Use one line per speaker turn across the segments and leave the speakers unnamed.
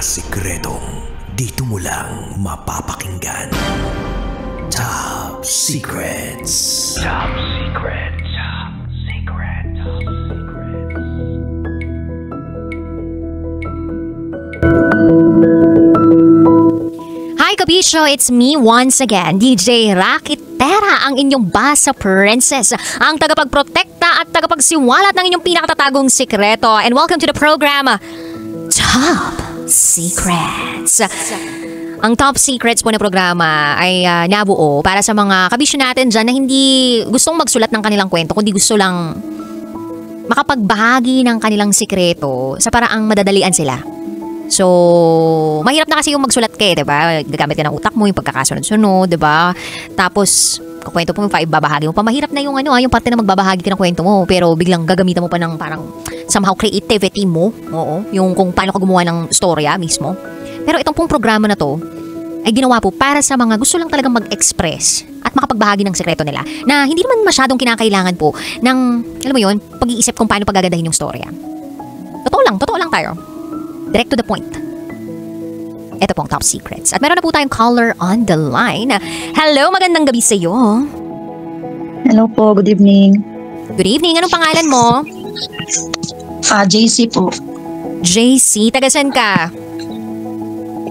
sikretong dito mo lang mapapakinggan. Top Secrets. Top Secrets. Top Secrets. Top Secrets.
Hi Kabisyo, it's me once again, DJ Rakitera, ang inyong basa princess, ang tagapagprotekta at tagapagsiwalat ng inyong pinakatatagong sikreto. And welcome to the program, Top Secrets. Ang Top Secrets po na programa ay nabuo para sa mga kabisyo natin dyan na hindi gustong magsulat ng kanilang kwento, kundi gusto lang makapagbahagi ng kanilang sikreto sa paraang madadalian sila. So, mahirap na kasi yung magsulat ka, diba? Gagamit ka ng utak mo, yung pagkakasunod-sunod, diba? Tapos, kwento mo, ibabahagi mo pa. Mahirap na yung yung parte na magbabahagi ka ng kwento mo, pero biglang gagamitan mo pa ng parang somehow creativity mo. Oo, yung kung paano ka gumawa ng storya mismo. Pero itong pong programa na to, ay ginawa po para sa mga gusto lang talagang mag-express at makapagbahagi ng sekreto nila na hindi naman masyadong kinakailangan po ng, alam mo yun, pag-iisip kung paano pagagandahin yung storya. Totoo lang tayo. Direct to the point. Ito pong Top Secrets. At meron na po tayong caller on the line. Hello, magandang gabi sa iyo.
Hello po, good evening.
Good evening, anong pangalan mo?
JC po.
JC, taga saan ka?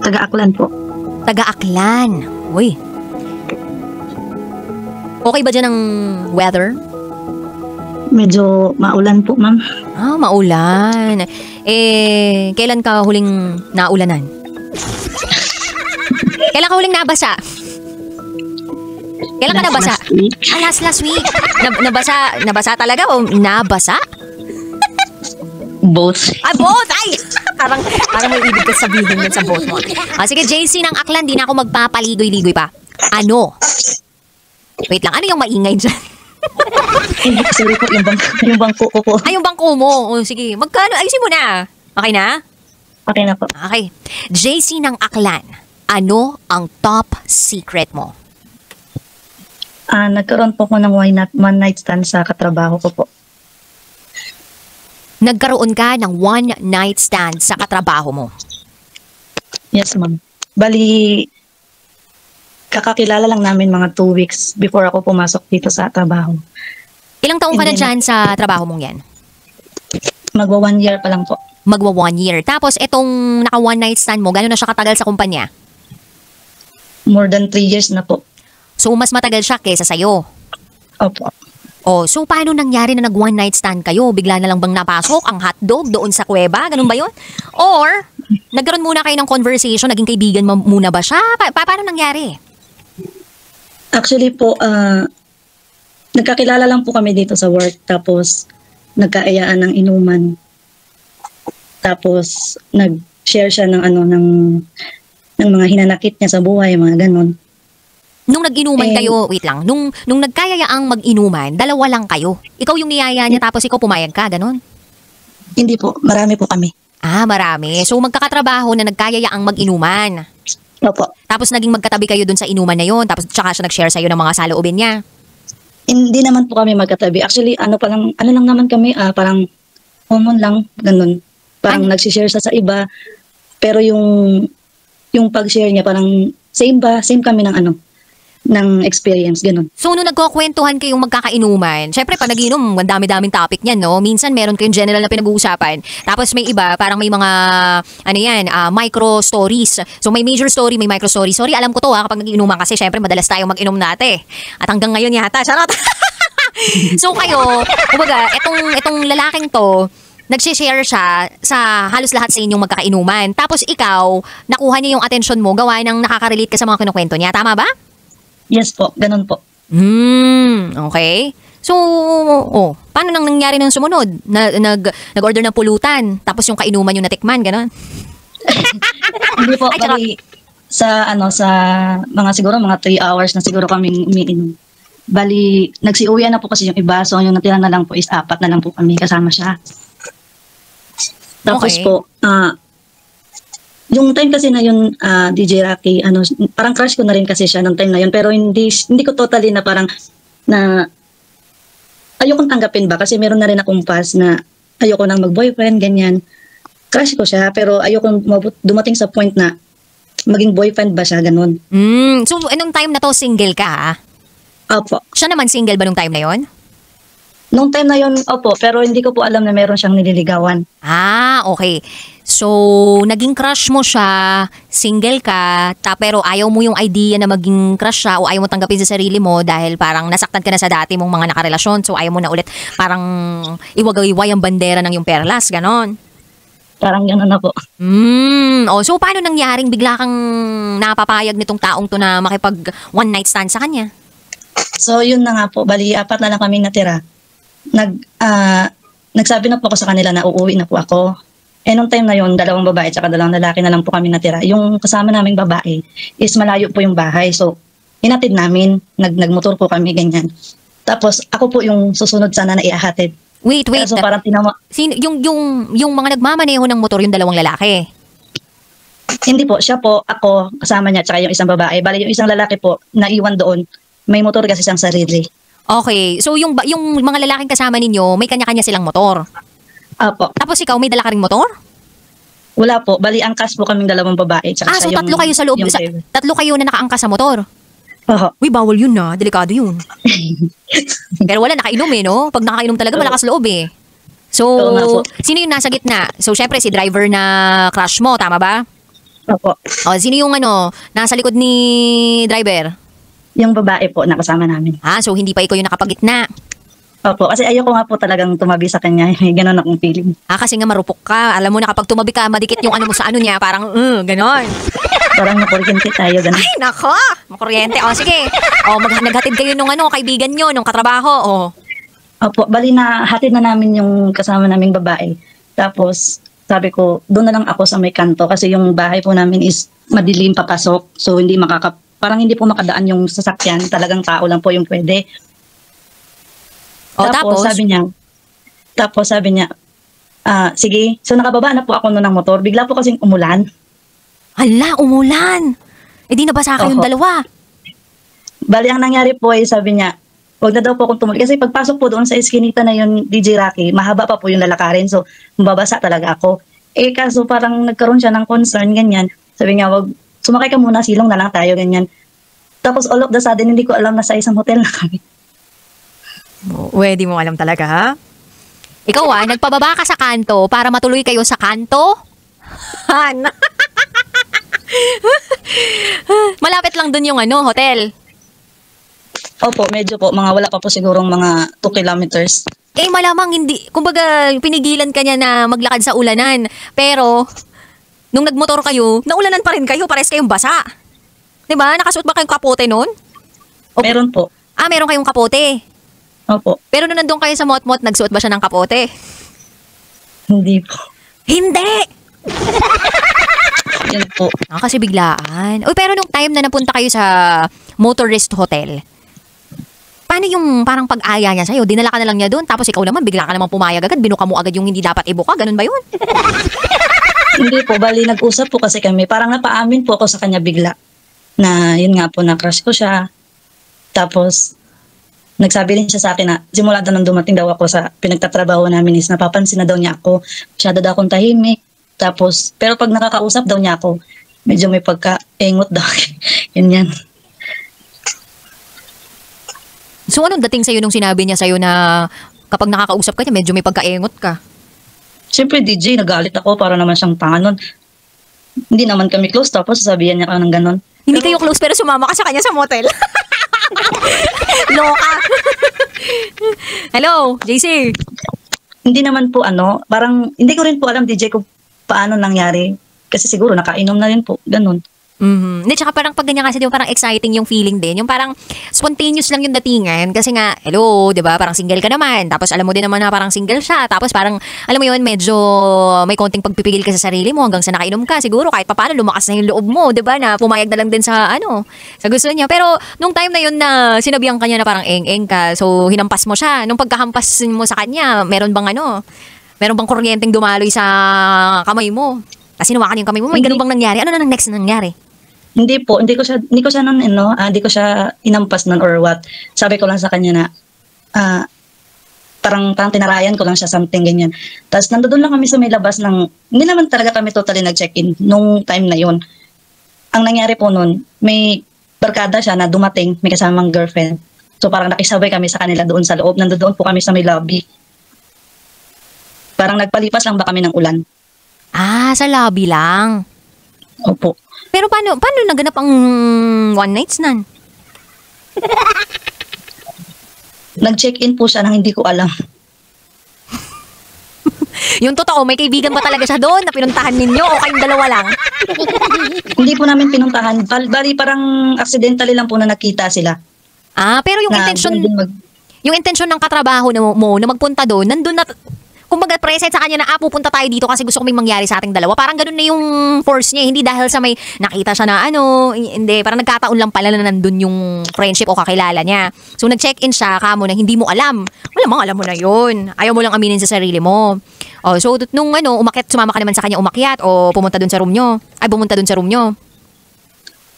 Taga-Aklan po.
Taga-Aklan. Uy. Okay ba dyan ang weather?
Medyo maulan po, ma'am.
Maulan. Kailan ka huling naulanan? Kailan ka huling nabasa? Kailan ka nabasa?
Last week.
Last week. Nabasa talaga o nabasa?
Both.
Both! Ay! parang may ibig ka sabihin dun sa both mo. Sige, JC ng Aklan, di na ako magpapaligoy-ligoy pa. Ano? Wait lang, ano yung maingay dyan?
Sorry po, yung bangko ko po.
Ay, yung bangko mo. Sige, magkano? Ayusin mo na. Okay na?
Okay na po.
Okay. JC ng Aklan, ano ang top secret mo?
Nagkaroon po ko ng one night stand sa katrabaho ko po.
Nagkaroon ka ng one night stand sa katrabaho mo?
Yes, ma'am. Bali, kakakilala lang namin mga 2 weeks before ako pumasok dito sa trabaho.
Ilang taong ka na dyan sa trabaho mong yan?
Magwa 1 year pa lang po.
Magwa 1 year. Tapos itong naka one night stand mo, gano'n na siya katagal sa kumpanya?
More than 3 years na po.
So mas matagal siya kesa sa'yo?
Opo.
So paano nangyari na nag one night stand kayo? Bigla na lang bang napasok ang hotdog doon sa kuweba? Ganun ba yun? Or nagkaroon muna kayo ng conversation, naging kaibigan mo muna ba siya? Paano nangyari?
Actually po, nagkakilala lang po kami dito sa work, tapos nagkaayaan ng inuman. Tapos nag-share siya ng ng mga hinanakit niya sa buhay, mga ganon.
Nung nag-inuman kayo, wait lang, nung nagkayayaang mag-inuman, dalawa lang kayo. Ikaw yung niyaya niya tapos ikaw pumayag ka, ganon?
Hindi po, marami po kami.
Marami. So magkakatrabaho na nagkayayaang mag-inuman.
Opo.
Tapos naging magkatabi kayo dun sa inuman na yon, tapos tsaka siya nag-share sa'yo ng mga saloobin niya.
Hindi naman po kami magkatabi. Actually, ano lang naman kami, parang common lang, ganun. Parang nagsishare siya sa iba, pero yung pag-share niya parang same kami ng experience, ganun.
So, nung nagkukwentuhan kayong magkakainuman, syempre, pag nag-inom, ang dami-daming topic niyan, no? Minsan, meron kayong general na pinag-uusapan. Tapos, may iba, parang may mga, micro stories. So, may major story, may micro story. Sorry, alam ko to, kapag nag-iinuman kasi, syempre, madalas tayong mag-inom dati. At hanggang ngayon yata, charot! So, kayo, kumbaga, itong lalaking to, nag-share siya sa halos lahat sa inyong magkakainuman. Tapos, ikaw, nakuha niya yung atensyon mo, gawa ng nakaka-relate ka sa mga kinukwento niya. Tama ba?
Yes po, ganun po.
Okay. So, paano nang nangyari ng sumunod? Nag-order ng pulutan, tapos yung kainuman yung natikman, gano'n?
Hindi po, bali, sa mga siguro, mga 3 hours na siguro kaming umiinom. Bali, nagsiuwian na po kasi yung iba, so yung natira na lang po is 4 na lang po kami kasama siya. Tapos po, yung time kasi na yun, DJ Rocky, parang crush ko na rin kasi siya nung time na yun, pero hindi ko totally na parang na ayokong tanggapin ba kasi meron na rin akong past na ayoko nang mag-boyfriend, ganyan. crush ko siya, pero ayoko dumating sa point na maging boyfriend ba siya, ganun.
So, anong time na to single ka, ha?
Opo.
Siya naman single ba nung time na yon?
Nung time na yon, opo, pero hindi ko po alam na meron siyang nililigawan.
Okay. So, naging crush mo siya, single ka, pero ayaw mo yung idea na maging crush siya o ayaw mo tanggapin sa sarili mo dahil parang nasaktan ka na sa dati mong mga nakarelasyon, so ayaw mo na ulit parang iwagawiway ang bandera ng yung perlas, ganon.
Parang gano'n na po.
So paano nangyaring bigla kang napapayag nitong taong to na makipag one night stand sa kanya?
So, yun na nga po. Bali, 4 na lang kaming natira. Nagsabi na po ako sa kanila na uuwi na po ako. Nung time na yun, 2 babae at 2 lalaki na lang po kami natira. Yung kasama naming babae is malayo po yung bahay. So, hinatid namin. Nagmotor po kami, ganyan. Tapos, ako po yung susunod sana na iahatid.
Wait.
So, parang
Yung mga nagmamaneho ng motor, yung 2 lalaki?
Hindi po, siya po, ako, kasama niya, tsaka yung isang babae. Bali, yung isang lalaki po, naiwan doon. May motor kasi siyang sarili.
Okay. So, yung mga lalaking kasama ninyo, may kanya-kanya silang motor?
Apo.
Tapos ikaw, may dala ka ring motor?
Wala po. Bali, angkas po kaming 2 babae. Tsaka
So
siya
3 kayo sa loob.
yung
Tatlo kayo na nakaangkas sa motor?
Oho.
Uy, bawal yun na. Delikado yun. Pero wala, nakainom no? Pag nakainom talaga, malakas loob So,
Oo nga po.
sino yung nasa gitna? So, syempre, si driver na crush mo, tama ba?
Opo.
Sino yung nasa likod ni driver?
Yung babae po, nakasama namin.
So hindi pa ikaw yung nakapagitna.
Opo, kasi ayoko nga po talagang tumabi sa kanya. Ganon akong feeling.
Kasi nga marupok ka. Alam mo na kapag tumabi ka, madikit yung mo sa niya, parang, ganon.
Parang nakuryente tayo, ganon.
Ay, nako! Makuryente. Sige. Naghatid kayo nung kaibigan nyo, nung katrabaho.
Opo, bali na hatid na namin yung kasama naming babae. Tapos, sabi ko, doon na lang ako sa may kanto kasi yung bahay po namin is madilim papasok. So, parang hindi po makadaan yung sasakyan. Talagang tao lang po yung pwede. Tapos sabi niya, sige. So, nakababa na po ako noon ng motor. Bigla po kasing umulan.
Hala, umulan! Di nabasa kayong
Oho.
2.
Bali, ang nangyari po ay sabi niya, wag na daw po akong tumuli. Kasi pagpasok po doon sa iskinita na yun, DJ Rocky, mahaba pa po yung lalakarin. So, mababasa talaga ako. Kaso parang nagkaroon siya ng concern, ganyan. Sabi niya, wag, sumakay ka muna, silong na lang tayo, ganyan. Tapos all of the sudden, hindi ko alam na sa isang hotel na kami.
Di mo alam talaga, ha? Ikaw nagpababa ka sa kanto para matuloy kayo sa kanto? Malapit lang dun yung hotel.
Opo, medyo po. Wala pa po sigurong mga 2 kilometers.
Malamang hindi. Kumbaga, pinigilan ka niya na maglakad sa ulanan. Pero, nung nagmotor kayo, naulanan pa rin kayo. Pares kayong basa. Diba? Nakasuot ba kayong kapote nun?
Meron po.
Meron kayong kapote.
Opo.
Pero nung nandun kayo sa mot-mot, nagsuot ba siya ng kapote?
Hindi po.
Hindi!
Yan po.
Kasi biglaan. Pero nung time na napunta kayo sa motorist hotel, paano yung parang pag-aya niya sa'yo? Dinala ka na lang niya doon, tapos ikaw naman, bigla ka namang pumayag agad, binuka mo agad yung hindi dapat ibuka, ganun ba yun?
Hindi po, bali nag-usap po kasi kami. Parang napaamin po ako sa kanya bigla. Na yun nga po, na-crush ko siya. Tapos, nagsabi rin siya sa akin na simula daw nang dumating daw ako sa pinagtatrabaho namin is napapansin na daw niya ako. Masyado daw akong tahimik. Tapos, pero pag nakakausap daw niya ako, medyo may pagka-engot daw. Yan.
So anong dating sa'yo nung sinabi niya sa'yo na kapag nakakausap ka niya, medyo may pagkaengot ka?
Siyempre, DJ, nagalit ako para naman siyang panganon. Hindi naman kami close, tapos sasabihan niya ka ng ganon.
Hindi kayo close pero sumama ka sa kanya sa motel. Loka. Hello, JC.
Hindi naman po parang hindi ko rin po alam, DJ, kung paano nangyari. Kasi siguro nakainom na rin po, ganon.
Hindi, tsaka parang pag ganyan kasi, di ba, parang exciting yung feeling din. Yung parang spontaneous lang yung datingan. Kasi nga, hello, di ba, parang single ka naman. Tapos alam mo din naman na parang single siya. Tapos parang, alam mo yun, medyo may konting pagpipigil ka sa sarili mo hanggang sa nakainom ka. Siguro kahit papaano lumakas na yung loob mo, di ba, na pumayag na lang din sa sa gusto niya. Pero nung time na yun na sinabihan ka niya na parang eng-eng ka, so hinampas mo siya. Nung pagkahampas mo sa kanya, meron bang kuryenteng dumaloy sa kamay mo? Kasi hinawakan yung kamay mo, may ganun bang nangyari? Ano na next na nangyari?
Hindi po, hindi ko siya hindi ko siya inampas nun or what. Sabi ko lang sa kanya na, parang tinarayan ko lang siya, something ganyan. Tapos nandoon lang kami sa may labas ng, hindi naman talaga kami totally nag-check-in nung time na yon. Ang nangyari po nun, may barkada siya na dumating, may kasamang girlfriend. So parang nakisabay kami sa kanila doon sa loob. Nandoon po kami sa may lobby. Parang nagpalipas lang ba kami ng ulan.
Ah, sa lobby lang.
Opo.
Pero paano naganap ang one night stand?
Nag-check-in po siya nang hindi ko alam.
Yung totoo, may kaibigan ba talaga siya doon na pinuntahan ninyo o kayong dalawa lang?
Hindi po namin pinuntahan. Bali parang accidentally lang po na nakita sila.
Ah, pero yung
Na
intention,
doon din
yung intention ng katrabaho mo na magpunta doon, nandun na, kumbaga present sa kanya na pupunta tayo dito kasi gusto ko may mangyari sa ating dalawa. Parang ganun na yung force niya, hindi dahil sa may nakita siya na hindi, parang nagkataon lang pala na nandun yung friendship o kakilala niya. So nag-check-in siya kamo na hindi mo alam. Malamang alam mo na yun. Ayaw mo lang aminin sa sarili mo. Oh, so nung umakyat, sumama ka naman sa kanya umakyat o pumunta doon sa room nyo. Ay, pumunta doon sa room nyo.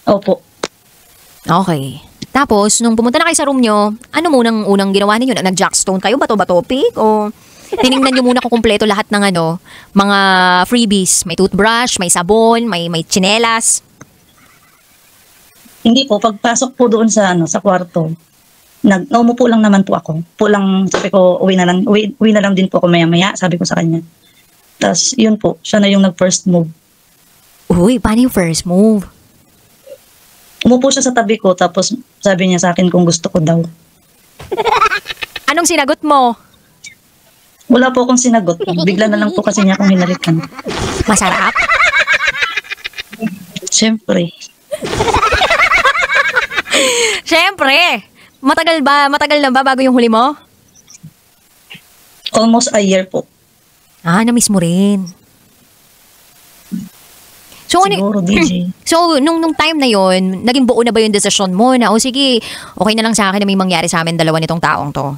Opo.
Okay. Tapos, nung pumunta na kayo sa room nyo, ano munang unang ginawa ninyo? Nag-jackstone kayo? Bato-bato pick? O tiningnan nyo muna kung kumpleto lahat ng mga freebies? May toothbrush, may sabon, may tsinelas.
Hindi po, pagpasok po doon sa kwarto, umupo lang naman po ako. Sabi ko, uwi na lang din po ako maya-maya, sabi ko sa kanya. Tapos, yun po, siya na yung nag-first move.
Uy, paano yung first move?
Umupo siya sa tabi ko, tapos sabi niya sa akin kung gusto ko daw.
Anong sinagot mo?
Wala po akong sinagot. Bigla na lang po kasi niya akong hinalikan.
Masarap?
Siyempre.
Siyempre! Matagal na ba bago yung huli mo?
Almost a year po.
Ah, na-miss mo rin. So,
Siguro, DJ.
So, nung time na yon, naging buo na ba yung desisyon mo na, sige, okay na lang sa akin na may mangyari sa amin dalawa nitong taong to?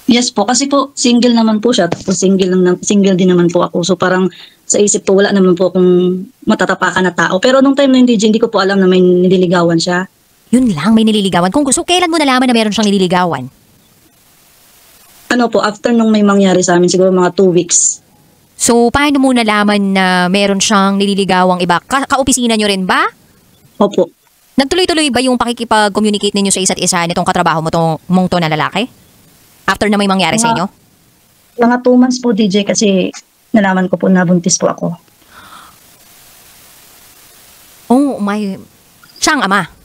Yes po, kasi po single naman po siya, tapos single din naman po ako. So parang sa isip ko wala naman po akong matatapakan na tao. Pero nung time na yung DJ, hindi ko po alam na may nililigawan siya.
Yun lang, may nililigawan. So, kailan mo nalaman na meron siyang nililigawan?
Ano po, after nung may mangyari sa amin, siguro mga 2 weeks.
So, paano mo nalaman na meron siyang nililigawang iba? Kaopisina nyo rin ba?
Opo.
Nagtuloy-tuloy ba yung pakikipag-communicate ninyo sa isa't isa nitong katrabaho mong to na lalaki? After na may mangyari sa inyo?
Mga 2 months po, DJ, kasi nalaman ko po na buntis po ako.
Oh, my... Siyang ama?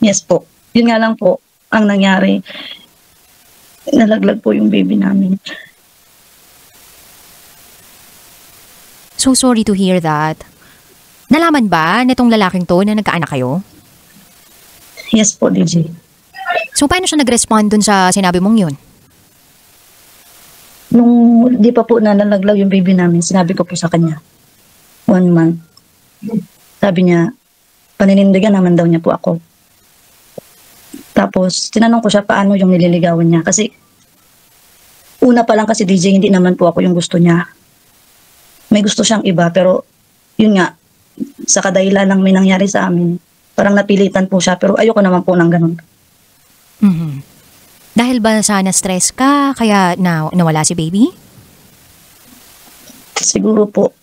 Yes po. Yun nga lang po, ang nangyari, nalaglag po yung baby namin.
So sorry to hear that. Nalaman ba nitong lalaking to na nagkaanak kayo?
Yes po, DJ.
So paano siya nag-respond dun sa sinabi mong yun?
Nung di pa po na nalaglag yung baby namin, sinabi ko po sa kanya, 1 month. Sabi niya, paninindigan naman daw niya po ako. Tapos, tinanong ko siya paano yung nililigawan niya. Kasi, una pa lang kasi DJ, hindi naman po ako yung gusto niya. May gusto siyang iba, pero yun nga, sa kadahilan lang may nangyari sa amin, parang napilitan po siya, pero ayoko naman po ng ganun.
Mhm. Dahil ba sana stress ka, kaya nawala si baby?
Siguro po,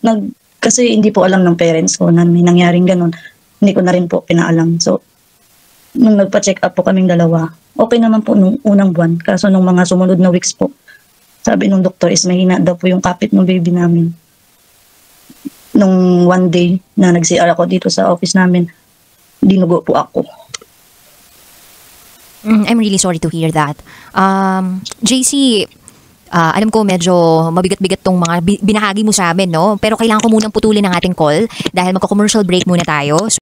kasi hindi po alam ng parents ko na may nangyaring ganun. Hindi ko na rin po pinaalam. So, nung nagpa-check up po kaming dalawa, okay naman po nung unang buwan. Kaso nung mga sumunod na weeks po, sabi nung doktor is mahina daw po yung kapit ng baby namin. Nung one day na nag-CR ako dito sa office namin, dinugo po ako.
I'm really sorry to hear that. JC, alam ko medyo mabigat-bigat tong mga binahagi mo sa amin, no? Pero kailangan ko munang putulin ang ating call dahil magko-commercial break muna tayo.